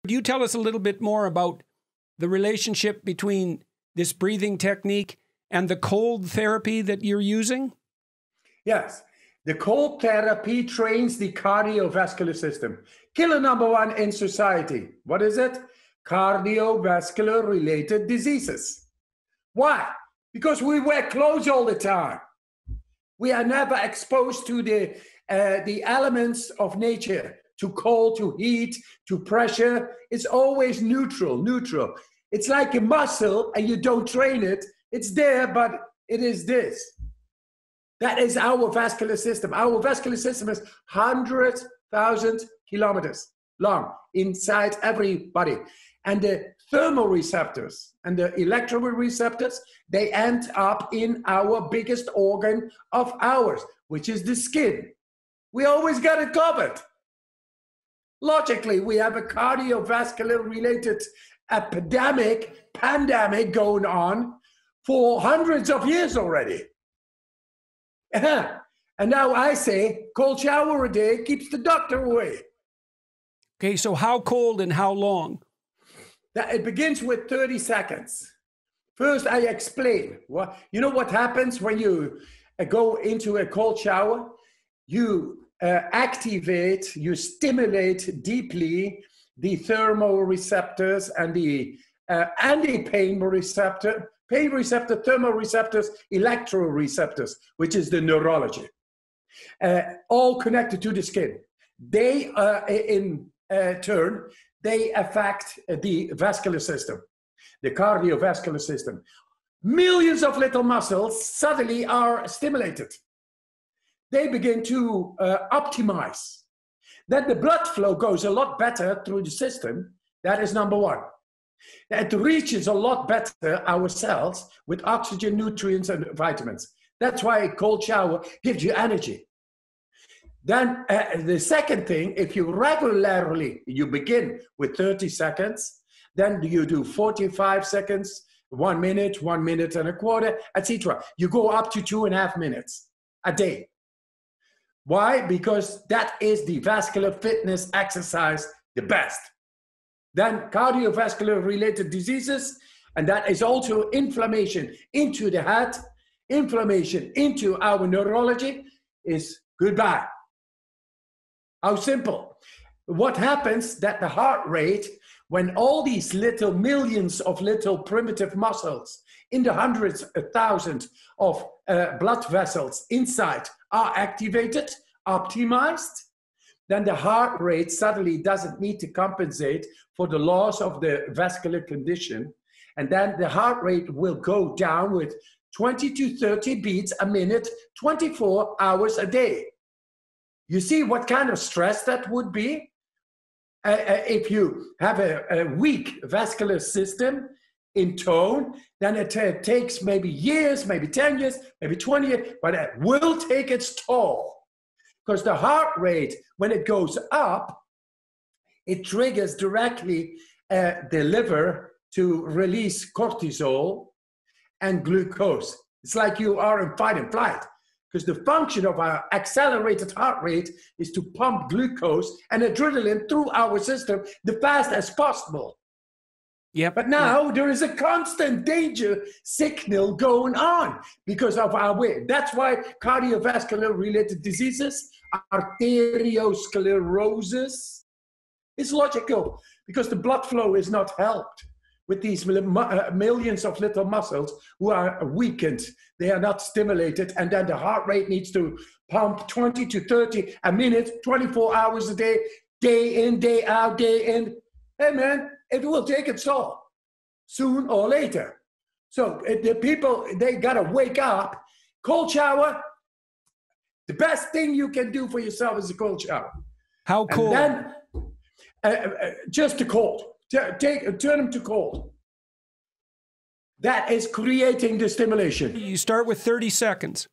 Do you tell us a little bit more about the relationship between this breathing technique and the cold therapy that you're using? Yes. The cold therapy trains the cardiovascular system. Killer number one in society. What is it? Cardiovascular related diseases. Why? Because we wear clothes all the time. We are never exposed to the elements of nature, to cold, to heat, to pressure. It's always neutral. It's like a muscle and you don't train it. It's there, but it is this. That is our vascular system. Our vascular system is 100,000 kilometers long inside every body. And the thermoreceptors and the electroreceptors, they end up in our biggest organ of ours, which is the skin. We always got it covered. Logically, we have a cardiovascular related pandemic going on for hundreds of years already. And now I say, cold shower a day keeps the doctor away. Okay, so how cold and how long? It begins with 30 seconds. First, I explain. You know what happens when you go into a cold shower? You activate, you stimulate deeply the thermoreceptors and the pain receptor, thermoreceptors, electroreceptors, which is the neurology, all connected to the skin. They, in turn, they affect the vascular system, the cardiovascular system. Millions of little muscles suddenly are stimulated. They begin to optimize. Then the blood flow goes a lot better through the system. That is number one. It reaches a lot better our cells with oxygen, nutrients, and vitamins. That's why a cold shower gives you energy. Then the second thing, if you regularly, you begin with 30 seconds, then you do 45 seconds, 1 minute, 1 minute and a quarter, etc. You go up to 2.5 minutes a day. Why? Because that is the vascular fitness exercise the best. Then cardiovascular related diseases, and that is also inflammation into the head, inflammation into our neurology is goodbye. How simple. What happens that the heart rate, when all these little millions of little primitive muscles in the hundreds of thousands of blood vessels inside are activated, optimized, then the heart rate suddenly doesn't need to compensate for the loss of the vascular condition. And then the heart rate will go down with 20 to 30 beats a minute, 24 hours a day. You see what kind of stress that would be? If you have a weak vascular system in tone, then it takes maybe years, maybe 10 years, maybe 20 years, but it will take its toll. Because the heart rate, when it goes up, it triggers directly the liver to release cortisol and glucose. It's like you are in fight and flight. Because the function of our accelerated heart rate is to pump glucose and adrenaline through our system the fast as possible. Yep. But now there is a constant danger signal going on because of our weight. That's why cardiovascular related diseases, arteriosclerosis, is logical because the blood flow is not helped with these millions of little muscles who are weakened. They are not stimulated, and then the heart rate needs to pump 20 to 30 a minute, 24 hours a day, day in, day out, day in. Hey man, it will take its toll soon or later. So the people, they gotta wake up. Cold shower, the best thing you can do for yourself is a cold shower. How cold? And then just the cold. Turn them to cold. That is creating the stimulation. You start with 30 seconds.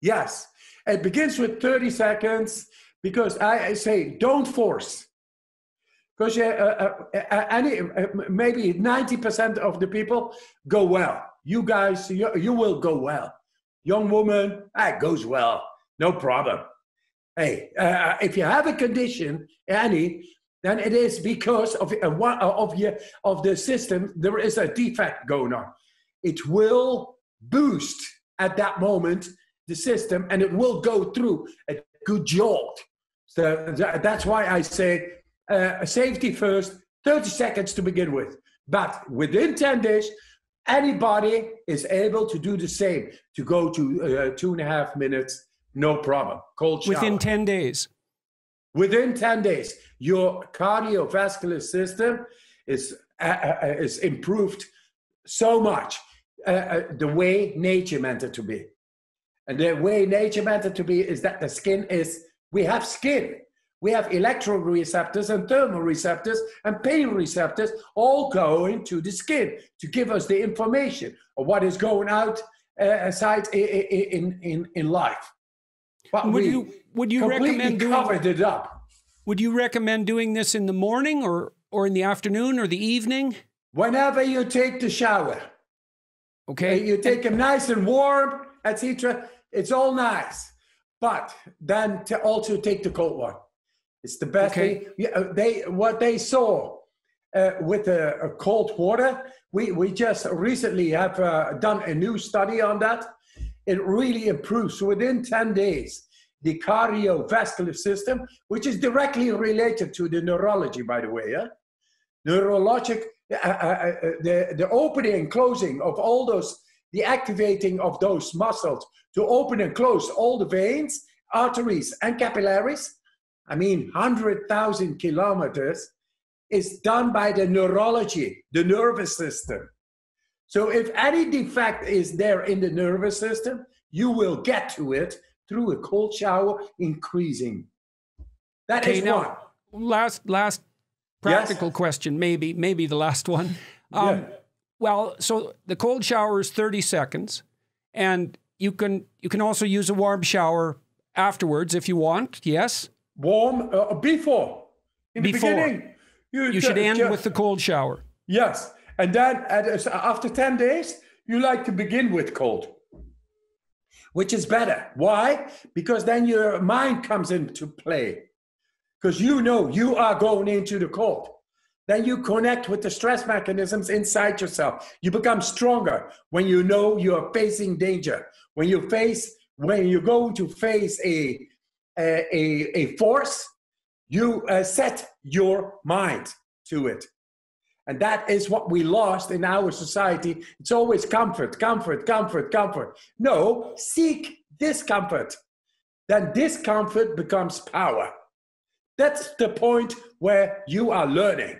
Yes. It begins with 30 seconds because I say don't force. Because maybe 90% of the people go well. You guys, you will go well. Young woman, it goes well. No problem. Hey, if you have a condition, Annie, then it is because of the system, there is a defect going on. It will boost at that moment the system, and it will go through a good jolt. So that's why I say safety first, 30 seconds to begin with. But within 10 days, anybody is able to do the same, to go to 2.5 minutes, no problem. Cold shower. Within 10 days. Within 10 days, your cardiovascular system is improved so much, the way nature meant it to be. And the way nature meant it to be is that the skin is, we have skin. We have electroreceptors and thermoreceptors and pain receptors all going to the skin to give us the information of what is going out aside in life. But would you recommend covered it up. Would you recommend doing this in the morning or in the afternoon or the evening? Whenever you take the shower. Okay. You take them nice and warm, etc. It's all nice. But then to also take the cold one. It's the best thing. What they saw with the cold water, we just recently have done a new study on that. It really improves within 10 days the cardiovascular system, which is directly related to the neurology, by the way. Neurologic, the opening and closing of all those, the activating of those muscles to open and close all the veins, arteries, and capillaries. 100,000 kilometers is done by the neurology, the nervous system. So if any defect is there in the nervous system, you will get to it through a cold shower increasing. That is now, last practical question, maybe the last one. Well, so the cold shower is 30 seconds, and you can also use a warm shower afterwards if you want, yes? Warm before. In the beginning. You should end with the cold shower. Yes. And then after 10 days, you like to begin with cold. Which is better. Why? Because then your mind comes into play. Because you know you are going into the cold. Then you connect with the stress mechanisms inside yourself. You become stronger when you know you are facing danger. When you're going to face a force, you set your mind to it. And that is what we lost in our society. It's always comfort, comfort, comfort, comfort. No, seek discomfort. Then discomfort becomes power. That's the point where you are learning.